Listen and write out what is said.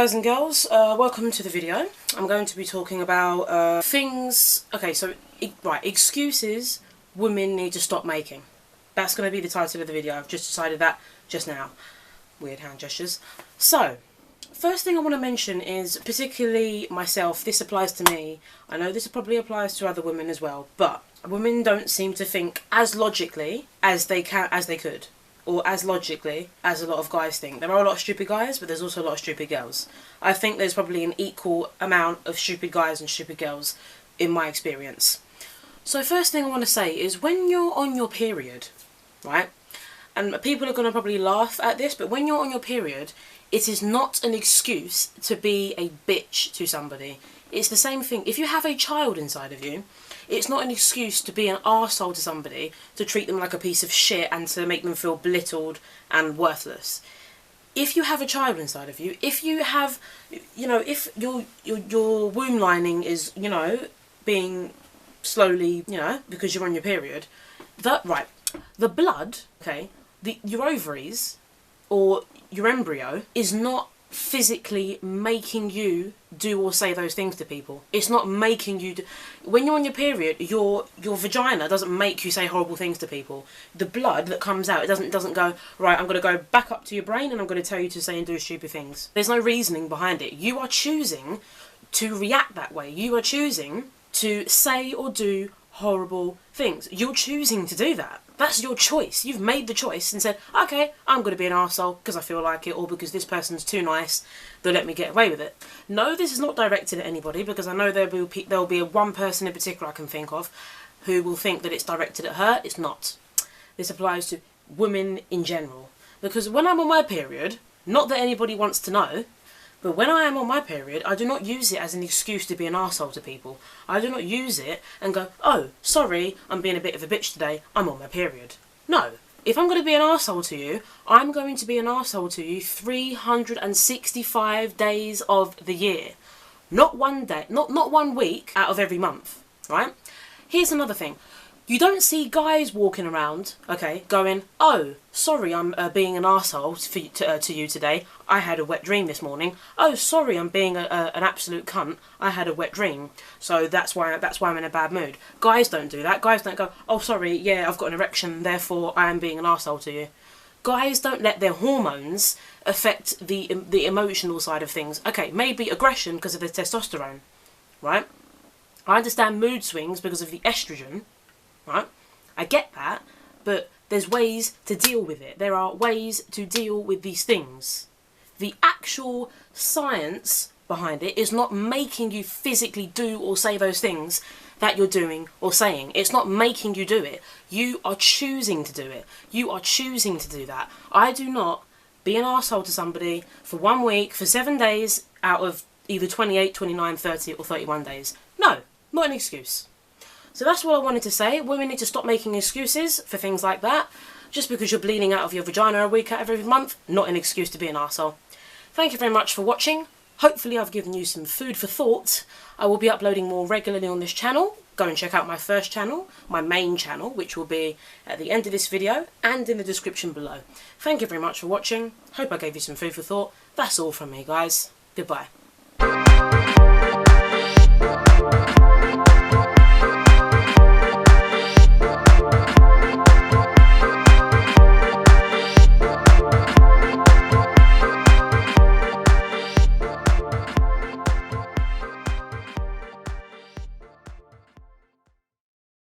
guys and girls, welcome to the video. I'm going to be talking about things, excuses women need to stop making. That's going to be the title of the video. I've just decided that just now. Weird hand gestures. So, first thing I want to mention is, particularly myself, this applies to me. I know this probably applies to other women as well, but women don't seem to think as logically as they could. Or as logically as a lot of guys think. There are a lot of stupid guys, but there's also a lot of stupid girls. I think there's probably an equal amount of stupid guys and stupid girls in my experience. So first thing I want to say is, when you're on your period, right, and people are going to probably laugh at this, but when you're on your period, it is not an excuse to be a bitch to somebody. It's the same thing. If you have a child inside of you, it's not an excuse to be an arsehole to somebody, to treat them like a piece of shit and to make them feel belittled and worthless. If you have a child inside of you, if you have, if your womb lining is, being slowly, because you're on your period, the blood, your ovaries or your embryo is not physically making you do or say those things to people. It's not making you do. When you're on your period, your vagina doesn't make you say horrible things to people. The blood that comes out, it doesn't go, right, I'm going to go back up to your brain and I'm going to tell you to say and do stupid things. There's no reasoning behind it. You are choosing to react that way. You are choosing to say or do horrible things. You're choosing to do that. That's your choice. You've made the choice and said, okay, I'm going to be an arsehole because I feel like it, or because this person's too nice, they'll let me get away with it. No, this is not directed at anybody, because I know there'll be one person in particular I can think of who will think that it's directed at her. It's not. This applies to women in general. Because when I'm on my period, not that anybody wants to know, but when I am on my period, I do not use it as an excuse to be an arsehole to people. I do not use it and go, oh, sorry, I'm being a bit of a bitch today, I'm on my period. No. If I'm going to be an arsehole to you, I'm going to be an arsehole to you 365 days of the year. Not one day, not 1 week out of every month, right? Here's another thing. You don't see guys walking around, going, oh, sorry, I'm being an arsehole to you today. I had a wet dream this morning. Oh, sorry, I'm being an absolute cunt. I had a wet dream. So that's why I'm in a bad mood. Guys don't do that. Guys don't go, oh, sorry, yeah, I've got an erection, therefore I am being an arsehole to you. Guys don't let their hormones affect the emotional side of things. Okay, maybe aggression because of the testosterone, right? I understand mood swings because of the estrogen. Right? I get that, but there's ways to deal with it. There are ways to deal with these things. The actual science behind it is not making you physically do or say those things that you're doing or saying. It's not making you do it. You are choosing to do it. You are choosing to do that. I do not be an arsehole to somebody for 1 week, for 7 days out of either 28, 29, 30 or 31 days. No, not an excuse. So that's what I wanted to say. Women need to stop making excuses for things like that. Just because you're bleeding out of your vagina a week out of every month, not an excuse to be an arsehole. Thank you very much for watching. Hopefully I've given you some food for thought. I will be uploading more regularly on this channel. Go and check out my first channel, my main channel, which will be at the end of this video and in the description below. Thank you very much for watching. Hope I gave you some food for thought. That's all from me, guys. Goodbye.